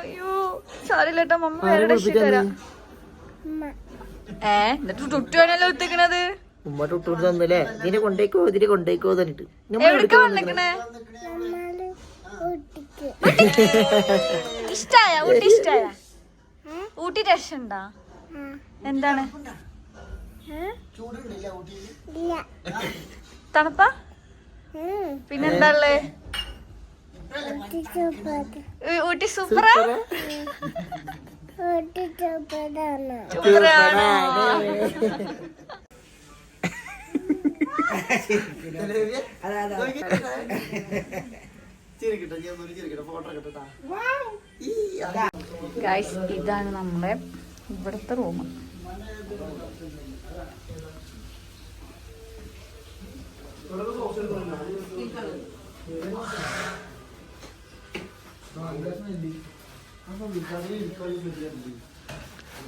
അയ്യോ സാരില്ലേട്ടാ മമ്മ വേറെ രക്ഷിച്ചു തരാം. എന്നിട്ട് ടുട്ടുവാണല്ലോ ഒത്തിക്കണത്. ഉമ്മ ടുട്ടു തന്നല്ലേ, ഇതിനെ കൊണ്ടേക്കോ ഇതിനെ കൊണ്ടേക്കോ തന്നിട്ട് എവിടേക്കാ വന്നിക്കണേ? ഇഷ്ടായ ഊട്ടി? ഇഷ്ടായ ഊട്ടി? രക്ഷണ്ടാ? എന്താണ് തണുപ്പാ? പിന്നെന്താ ഉള്ളേ? ഊട്ടി സൂപ്പറാ? സൂപ്പറാണോ? ഗൈസ് ഇതാണ് നമ്മുടെ ഇവിടുത്തെ റൂം.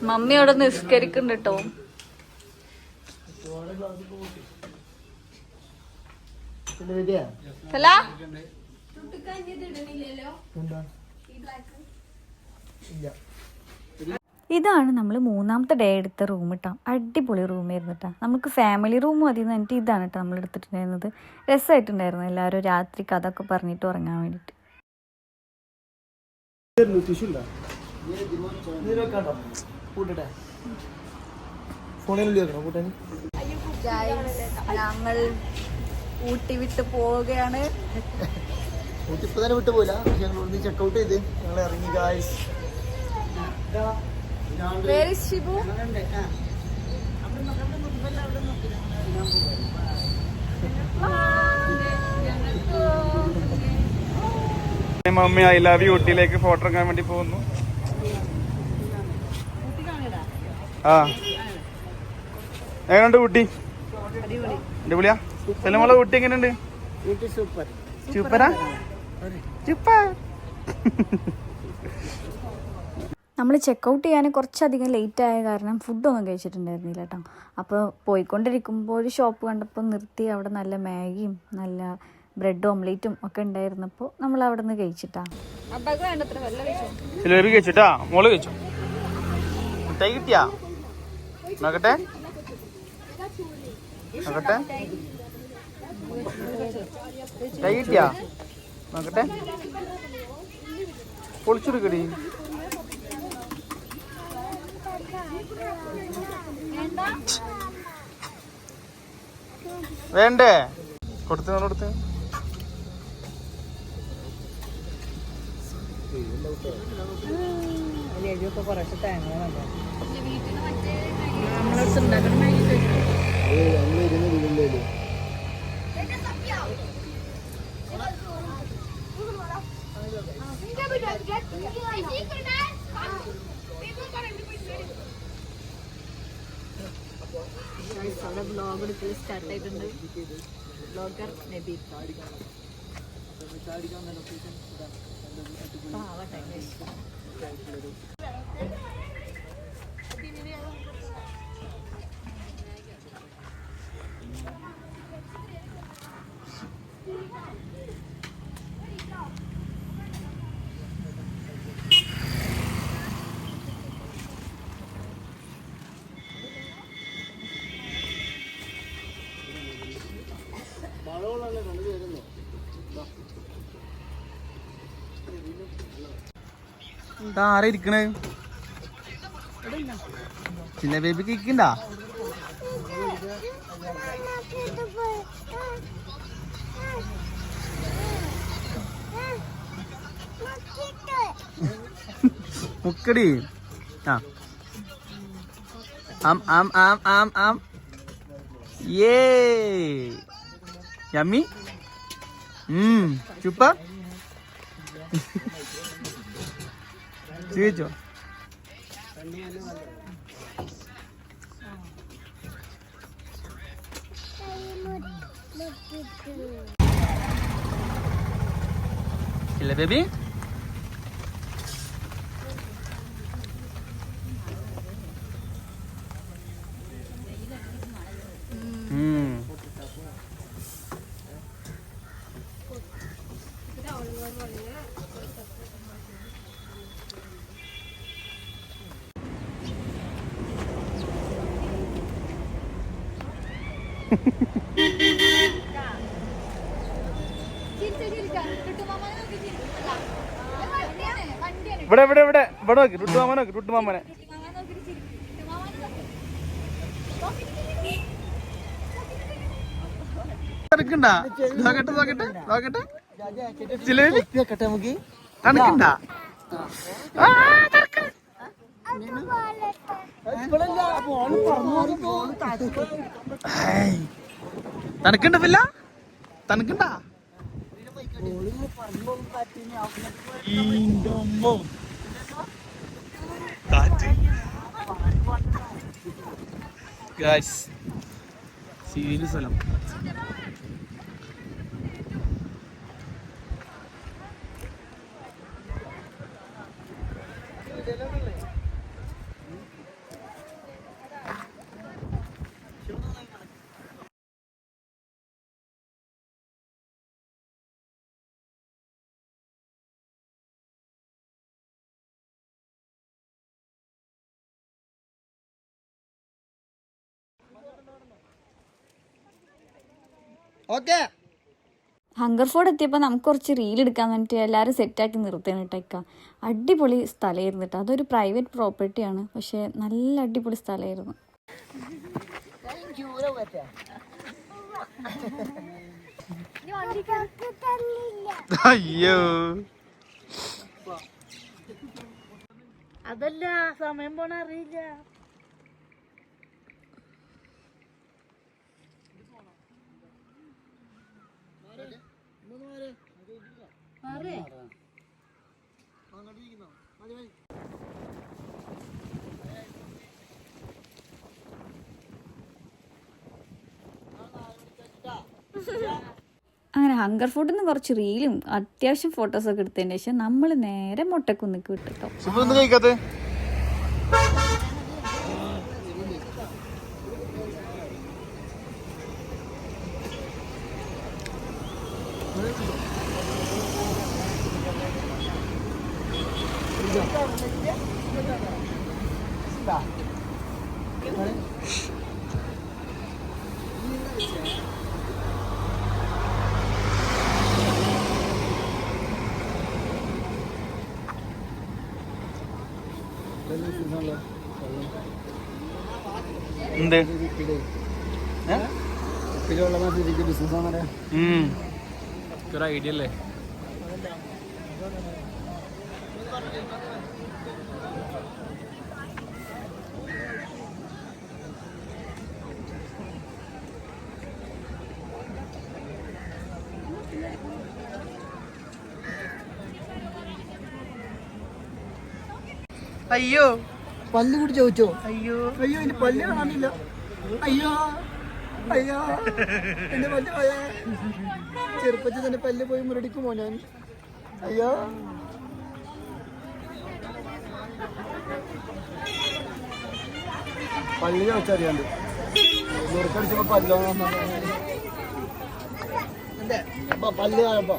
മമ്മി അവിടെ നിസ്കരിക്കുന്നുണ്ട് കേട്ടോ. ഇതാണ് നമ്മൾ മൂന്നാമത്തെ ഡേ എടുത്ത റൂം കേട്ടോ. അടിപൊളി റൂമായിരുന്നു കേട്ടോ. നമുക്ക് ഫാമിലി റൂം മതി എന്നിട്ട് ഇതാണ് കേട്ടോ നമ്മൾ എടുത്തിട്ടുണ്ടായിരുന്നത്. രസമായിട്ടുണ്ടായിരുന്നു. എല്ലാവരും രാത്രി കഥയൊക്കെ പറഞ്ഞിട്ട് ഉറങ്ങാൻ വേണ്ടിയിട്ട്. ഞങ്ങൾ ഊട്ടി വിട്ട് പോവുകയാണ്. ഊട്ടി ഇപ്പൊ തന്നെ വിട്ടു പോയില്ല, പക്ഷെ ഞങ്ങൾ ഒന്ന് ചെക്കൗട്ട് ചെയ്ത് ഞങ്ങൾ ഇറങ്ങി. Guys mummy I love you ഊട്ടിയിലേക്ക് ഫോട്ടോ എടുക്കാൻ വേണ്ടി പോകുന്നു. ആ എങ്ങനെയുണ്ട് ഊട്ടി? അടിപൊളിയാ? സെലമോളെ ഊട്ടി എങ്ങനെയുണ്ട്? സൂപ്പറാ? സൂപ്പർ. നമ്മൾ ചെക്കൗട്ട് ചെയ്യാൻ കുറച്ചധികം ലേറ്റ് ആയ കാരണം ഫുഡൊന്നും കഴിച്ചിട്ടുണ്ടായിരുന്നില്ല കേട്ടോ. അപ്പോൾ പോയിക്കൊണ്ടിരിക്കുമ്പോൾ ഒരു ഷോപ്പ് കണ്ടപ്പോൾ നിർത്തി. അവിടെ നല്ല മാഗിയും നല്ല ബ്രെഡ് ഓംലേറ്റും ഒക്കെ ഉണ്ടായിരുന്നപ്പോൾ നമ്മൾ അവിടെ നിന്ന് കഴിച്ചിട്ടാ. ജിലേബി കഴിച്ചിട്ടാ? മോള് കഴിച്ചു? മിഠായി കിട്ടിയാ? നോക്കട്ടെ നോക്കട്ടെ, മിഠായി കിട്ടിയാ? നോക്കട്ടെ, പൊളിച്ചെടുക്കടി. വേണ്ടേ? കൊടുത്ത് കൊടുത്ത് കുറച്ച് തേങ്ങ ബ്ലോഗ് എടുക്കൽ സ്റ്റാർട്ട് ആയിട്ടുണ്ട്. ബ്ലോഗർ നബി. ആരാ ഇരിക്കണേ? ചിന്ന ബേബിക്ക് ഇരിക്കണ്ട? മുക്കടി. ആ ആം ആം ആം ആം ആം. യേ യമ്മി. ചുപ്പ ചോദിച്ചോ? ഇല്ല ബേബി. ഇവിടെ ഇവിടെ ഇവിടെ ഇവിടെ നോക്കി ടുട്ടുമാമനെ നോക്കി ടുട്ടുമാമനെ. തണുക്കണ്ടാ നോക്കട്ടെ നോക്കട്ടെ നോക്കട്ടെ ജിലേബി നമുക്ക് തണുക്കണ്ടാ. തണുക്കണ്ട പില്ല തണുക്കണ്ട. സീരിയസ് സ്ഥലം. ഓക്കെ ഹങ്കർ ഫോർഡ് എത്തിയപ്പോൾ നമുക്ക് കുറച്ച് റീൽ എടുക്കാൻ വേണ്ടിയിട്ട് എല്ലാവരും സെറ്റാക്കി നിർത്തിയാണ് കേട്ടോ. അടിപൊളി സ്ഥലമായിരുന്നു കേട്ടോ. അതൊരു പ്രൈവറ്റ് പ്രോപ്പർട്ടിയാണ്, പക്ഷേ നല്ല അടിപൊളി സ്ഥലമായിരുന്നു. അയ്യോ അതല്ല സമയം പോണ അറിയില്ല. അങ്ങനെ ഹങ്കർ ഫുഡിൽ നിന്ന് കുറച്ച് റീലും അത്യാവശ്യം ഫോട്ടോസൊക്കെ എടുത്തതിന് ശേഷം നമ്മൾ നേരെ മൊട്ടക്കുന്നിക്ക് വിട്ടിട്ടോ. കഴിക്കാത്ത എന്ത് ഒരു ഐഡിയ അല്ലേ? അയ്യോ പല്ല് കൂടി ചോദിച്ചോ? അയ്യോ അയ്യോ എന്റെ പല്ല് കാണാനില്ല. അയ്യോ അയ്യോ എന്റെ പല്ല് പോയാ. ചെറുപ്പത്തിൽ തന്നെ പല്ല് പോയി മുരടിക്കുമോ ഞാൻ? അയ്യോ പല്ല് ചോദിച്ചറിയാണ്ട് മുറുക്കടിച്ചപ്പോ പല്ലോ പല്ല് കാണപ്പോ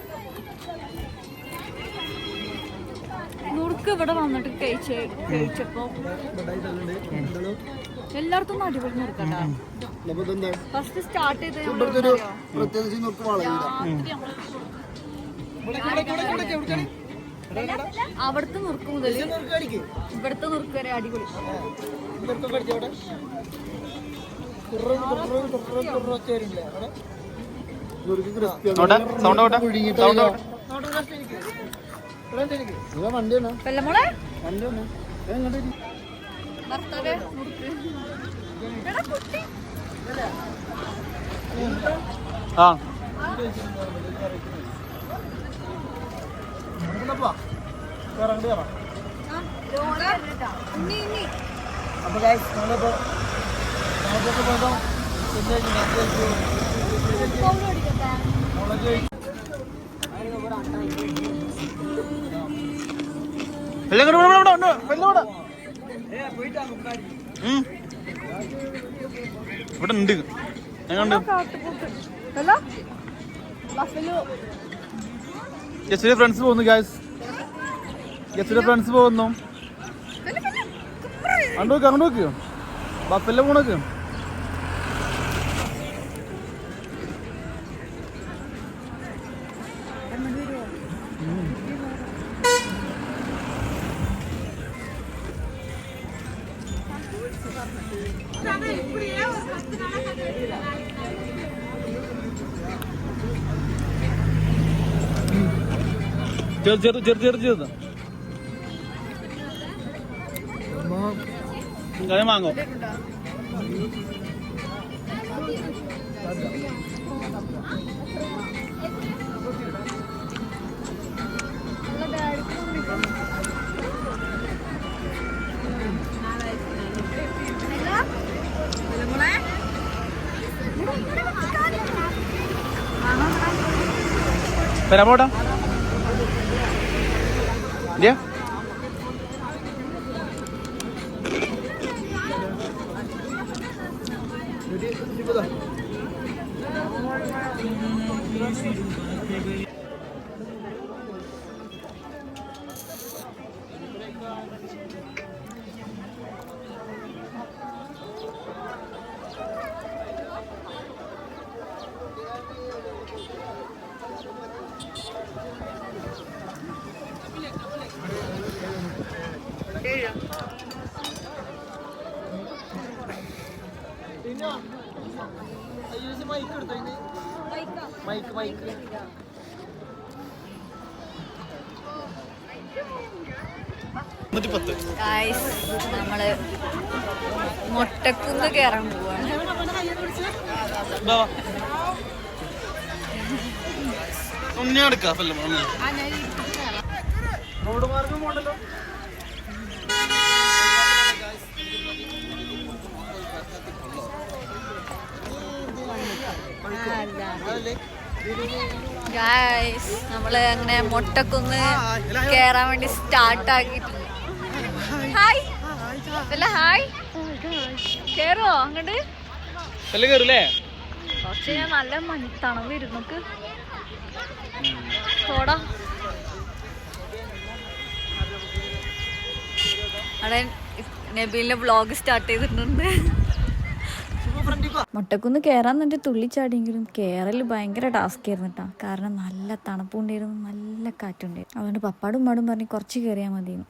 നുറുക്ക് ഇവിടെ വന്നിട്ട് കഴിച്ചപ്പോ എല്ലായിടത്തും അടിപൊളി നുറുക്കണ്ടാ. ഫസ്റ്റ് സ്റ്റാർട്ട് ചെയ്ത് പ്രത്യേകിച്ച് നുറുക്ക് വളയില്ല. അവിടുത്തെ നുറുക്ക് മുതൽ ഇവിടുത്തെ നുറുക്ക് വരെ അടിപൊളി. വണ്ടിയാണ് വെള്ളമോളെ വണ്ടിയാണ് ഭർത്താവേ നുറുക്ക് ആ അപ്പൊ നമ്മളിപ്പോ പോയപ്പോ ഇവിടെ ഉണ്ട്. എങ്ങനെയുണ്ട്? യെസ്റ്റിലെ ഫ്രണ്ട്സ് പോകുന്നു ഗായ്സ്. യെസ്റ്റിലെ ഫ്രണ്ട്സ് പോകുന്നു. അങ്ങോട്ട് നോക്ക് ബഫല്ലോ പോണോക്ക്. ചെറുത് മാങ്ങോ വരാ പോട്ടാ ഇല്ല നമ്മള് മൊട്ടക്കുന്ന് കയറാൻ പോവാണ്. റോഡ് മാർഗം പോണ്ടല്ലോ. ഗായ്സ് നമ്മള് അങ്ങനെ മൊട്ടക്കുന്ന് കേറാൻ വേണ്ടി സ്റ്റാർട്ട് ആക്കിയിട്ടുണ്ട്. ഹായ് അല്ല ഹായ് കേറുവോ അങ്ങോട്ട്? കേറൂലേ? കുറച്ച് ഞാൻ നല്ല തണവ് വരും നമുക്ക് പോടാ. അവിടെ നബീലിന്റെ വ്ളോഗ് സ്റ്റാർട്ട് ചെയ്തിട്ടുണ്ട്. മൊട്ടക്കുന്ന് കയറാൻ എന്നിട്ട് തുള്ളിച്ചാടിയെങ്കിലും കയറൽ ഭയങ്കര ടാസ്ക് ആയിരുന്നു കേട്ടോ. കാരണം നല്ല തണുപ്പുണ്ടായിരുന്നു, നല്ല കാറ്റുണ്ടായിരുന്നു. അതുകൊണ്ട് പപ്പാടും ഉമ്മാടും പറഞ്ഞ് കുറച്ച് കയറിയാൽ മതിയെന്ന്.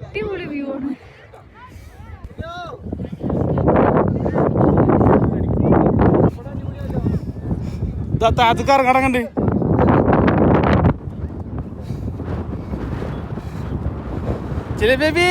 അടിപൊളി വ്യൂ ആണ്. താഴത്തേക്ക് ഇറങ്ങാടങ്ങണ്ട്. ചില ബേബി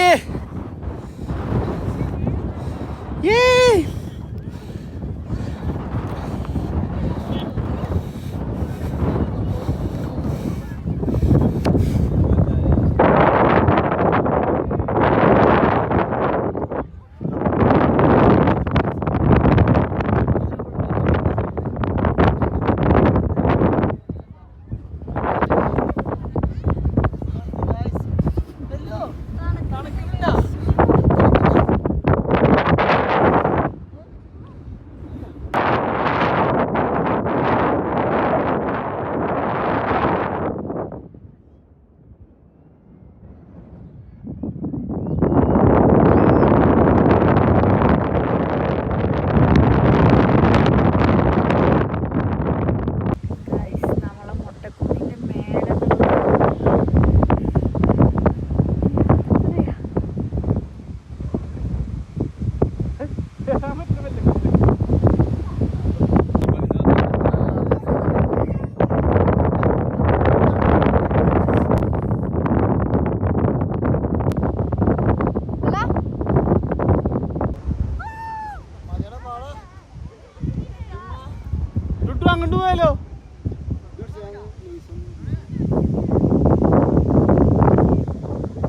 അങ്ങോട്ട് പോയാലോ?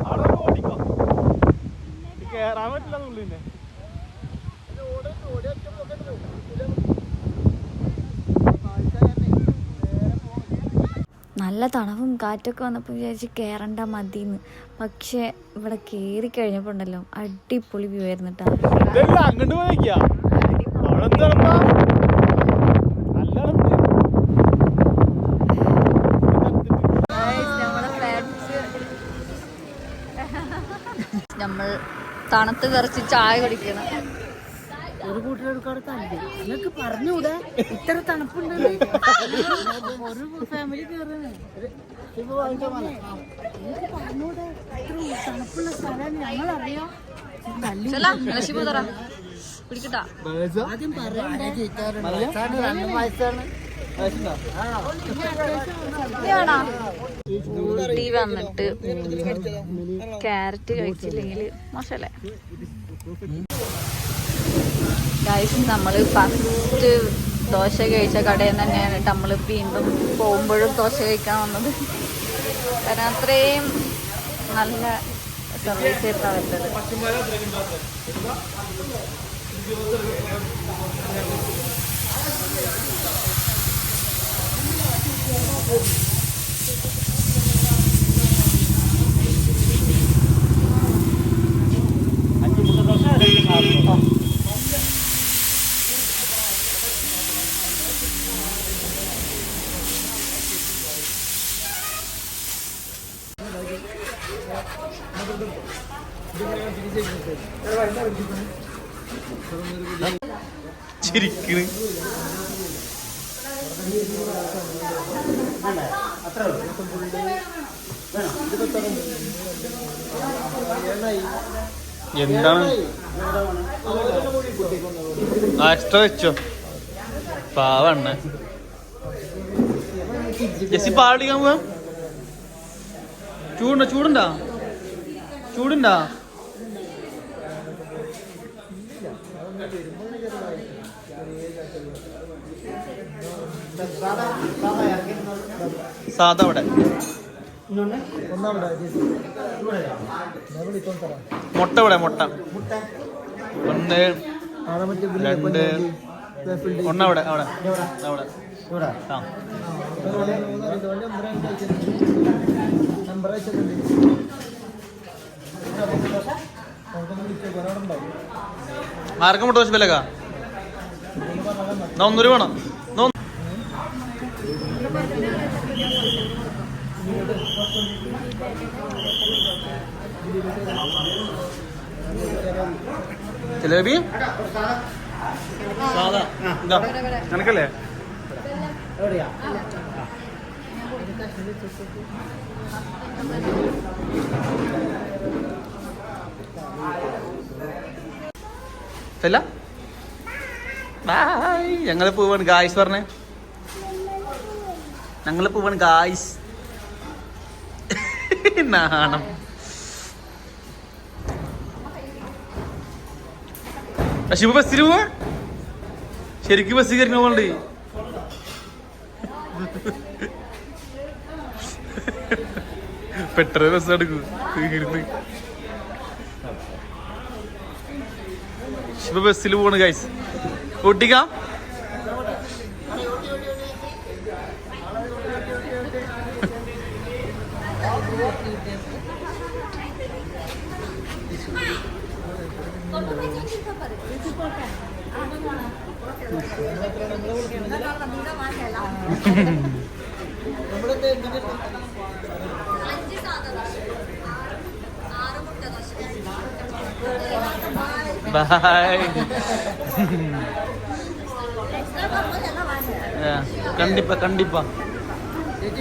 അവിടെ ഓടിക്കോ, കേറാൻ പറ്റില്ല. ഉള്ളിന്റെ നല്ല തണവും കാറ്റൊക്കെ വന്നപ്പോൾ വിചാരിച്ച് കയറണ്ട മതിന്ന്. പക്ഷെ ഇവിടെ കയറി കഴിഞ്ഞപ്പോൾ ഉണ്ടല്ലോ അടിപൊളി വ്യൂ ആയിരുന്നു കേട്ടോ. അങ്ങോട്ട് പോയിക്കാ അവിടെ എന്താ നമ്മൾ തണുത്ത് വിറച്ച് ചായ കുടിക്കണം. ഒരു കൂട്ടിലെടുക്കാതെ തല്ലി നിങ്ങൾക്ക് പറഞ്ഞൂടെ ഇത്ര തണുപ്പുണ്ട് ഒരു ഫാമിലി കയറുന്നത് നിങ്ങൾക്ക് പറഞ്ഞൂടെ ഇത്ര തണുപ്പുള്ള സ്ഥലം ഞങ്ങളറിയാം ആദ്യം പറയണ്ടേ ഊട്ടി വന്നിട്ട് ക്യാരറ്റ് കഴിച്ചില്ലെങ്കിൽ മോശമല്ലേ ഗൈസ്? നമ്മൾ ഫസ്റ്റ് ദോശ കഴിച്ച കടയിൽ നിന്ന് തന്നെയാണ് നമ്മൾ വീണ്ടും പോകുമ്പോഴും ദോശ കഴിക്കാൻ വന്നത്. കാരണം അത്രയും നല്ല സർവീസ് ചെയ്തിട്ടാണ് വരുന്നത്. ചിരിക്കണ്. എന്താണ് എക്സ്ട്രാ വെച്ചോ? പാവണ്ണ ജെസ്സി പാടിക്കാൻ പോവാ. ചൂടുണ്ടാ? സാധാ അവിടെ മുട്ട ഇവിടെ മുട്ട 1 2 ഒന്നവിടെ അവിടെ ആ ആർക്കും മുട്ട ദോശ വിലക്കാ? എന്നാ 1 രൂപ വേണം. ജിലേബി സാധാ ഇതാ നിനക്കല്ലേ? ഞങ്ങള് പോവാണ് ഗായ്സ് പറഞ്ഞേ. ഞങ്ങള് പോവാണ് ഗായ്സ്. നാണം. ശിവ ബസ്സിൽ പോവാ? ശരിക്കും ബസ്സിൽ കയറി പോകണ്ടേ? പെട്രോൾ ബസ് എടുക്കൂ. ശിവ ബസ്സിൽ പോവാണ് ഗൈസ്. ഊട്ടിക്കാം. Bye. கண்டிப்பா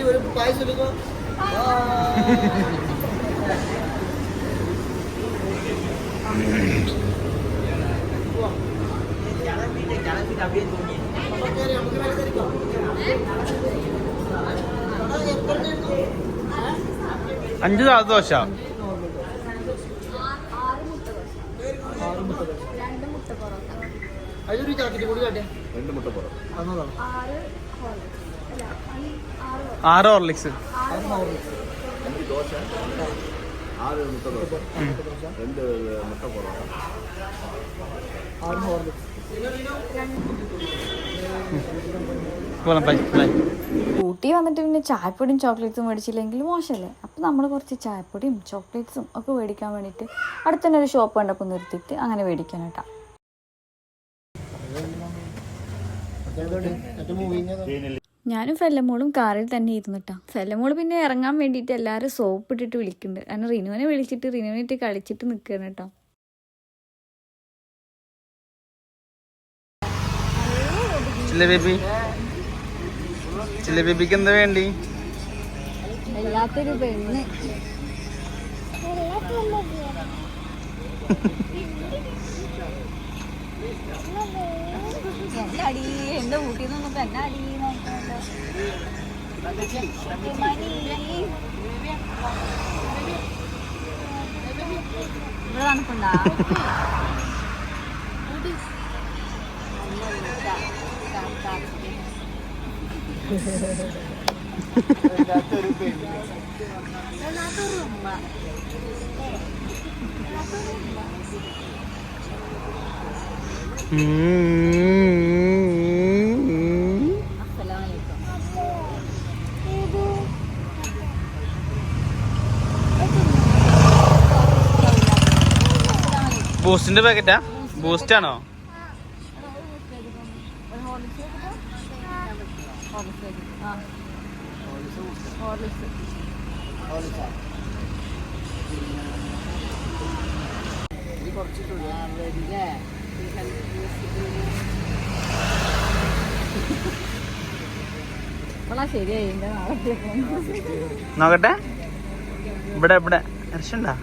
ஒரு பாய் சொல்லுங்க. അഞ്ച് ദോശ. അതൊരു ചാക്കിറ്റ് കൂടി കാട്ടെ. 2 മുട്ട പൊറോട്ട, 6 ഹോർലിക്സ്, 5 ദോശ, 6 മുട്ട ദോശ, 2 മുട്ട പൊറോട്ട, 6 ഹോർലിക്സ്. ഊട്ടി വന്നിട്ട് പിന്നെ ചായപ്പൊടിയും ചോക്ലേറ്റ്സും മേടിച്ചില്ലെങ്കിൽ മോശമല്ലേ? അപ്പോൾ നമ്മൾ കുറച്ച് ചായപ്പൊടിയും ചോക്ലേറ്റ്സും ഒക്കെ മേടിക്കാൻ വേണ്ടിയിട്ട് അടുത്ത് തന്നെ ഒരു ഷോപ്പ് കണ്ടപ്പോൾ നിർത്തിയിട്ട് അങ്ങനെ മേടിക്കാൻ കേട്ടോ. ഞാനും ഫെല്ലമോളും കാറിൽ തന്നെ ഇരുന്നിട്ടാ. ഫെല്ലമോൾ പിന്നെ ഇറങ്ങാൻ വേണ്ടിയിട്ട് എല്ലാവരും സോപ്പ് ഇട്ടിട്ട് വിളിക്കുന്നുണ്ട്. കാരണം റിനുവിനെ വിളിച്ചിട്ട് റിനുവിനായിട്ട് കളിച്ചിട്ട് നിൽക്കുകയാണ് കേട്ടോ. ചില ബേബിക്ക് എന്താ വേണ്ടി? വല്ലാത്തൊരു പെണ്ണ്. എന്നെ അടി, എന്റെ വീട്ടിൽ നിന്ന് വന്നപ്പോ എന്നെ അടി നോക്കണല്ലോ. ഇവിടെ തണുപ്പുണ്ടാ? ബൂസ്റ്റിന്റെ പാക്കറ്റാ? ബൂസ്റ്റ് ആണോ? ശരിയായി. നോക്കട്ടെ. ഇവിടെ ഇവിടെ രസണ്ടാ?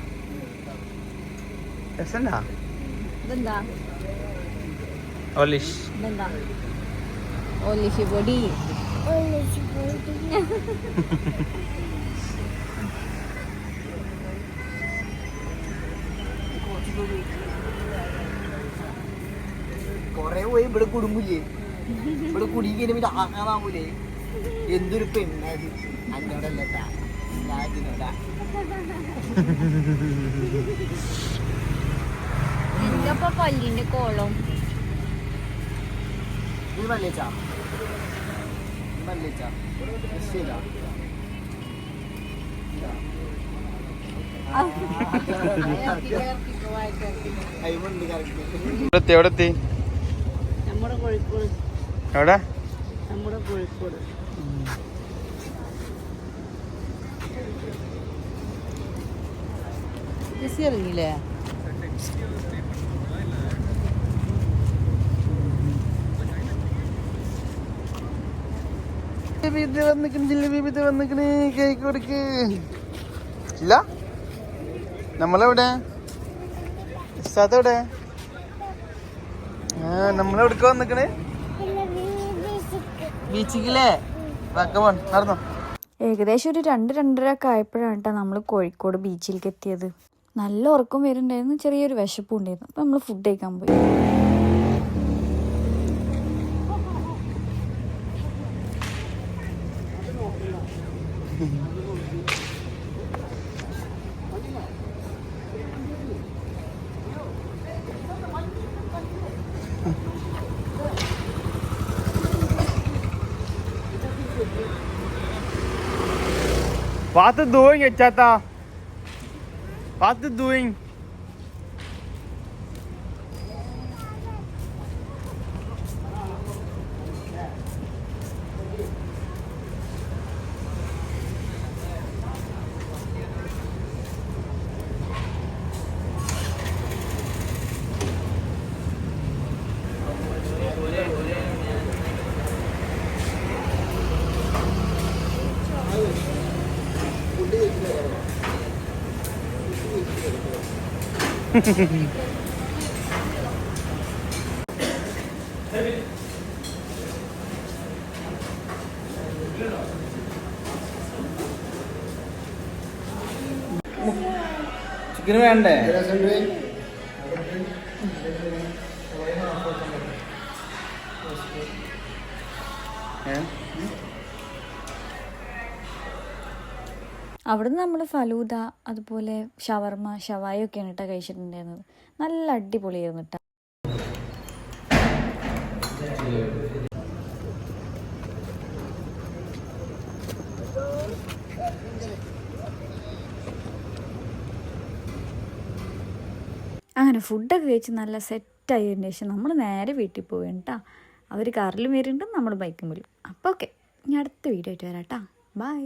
രസണ്ടാ? ഇതെന്താ? ഓലിഷ്. ഇതെന്താ? ഓലിഷ് പൊടി. കൊറേ പോയി ഇവിടെ കുടുംബില്ലേ, ഇവിടെ കുടുങ്ങിയ പിന്നെ ആക്കാറാവൂലേ. എന്തൊരു പെണ്ണത് അന്നോടല്ലട്ടാ. എന്താ പല്ലിന്റെ കോളം? നീ മല്ലിച്ചാ ശരിയാ. എവിടെത്തി? നമ്മുടെ കോഴിക്കോട്. എവിടെ? നമ്മുടെ കോഴിക്കോട്. ഇറങ്ങിയില്ലേ? കേക്ക് കൊടുക്ക്. ഇല്ല, നമ്മളെവിടെ? എവിടെ? നമ്മളെവിടക്ക വന്നിക്കണേ? ബീച്ചിക്കില്ലേ? നടന്നോ? ഏകദേശം ഒരു 2-2:30 ഒക്കെ ആയപ്പോഴാണ് കേട്ടോ നമ്മൾ കോഴിക്കോട് ബീച്ചിലേക്ക് എത്തിയത്. നല്ല ഉറക്കം വരുന്നുണ്ടായിരുന്നു, ചെറിയൊരു വിശപ്പും ഉണ്ടായിരുന്നു. അപ്പം നമ്മൾ ഫുഡ് കഴിക്കാൻ പോയി. What are you doing, Chata? What are you doing? ചിക്കന് വേണ്ടേ? അവിടുന്ന് നമ്മൾ ഫലൂദ, അതുപോലെ ഷവർമ, ഷവായ ഒക്കെയാണ് കേട്ടോ കഴിച്ചിട്ടുണ്ടായിരുന്നത്. നല്ല അടിപൊളിയായിരുന്നു കേട്ടോ. അങ്ങനെ ഫുഡൊക്കെ കഴിച്ച് നല്ല സെറ്റായതിന് ശേഷം നമ്മൾ നേരെ വീട്ടിൽ പോവുകയാണ് കേട്ടോ. അവർ കാറിലും വരുന്നുണ്ട്, നമ്മൾ ബൈക്കും വരും. അപ്പോൾ ഓക്കെ, ഇനി അടുത്ത വീഡിയോ ആയിട്ട് വരാം കേട്ടോ. ബൈ.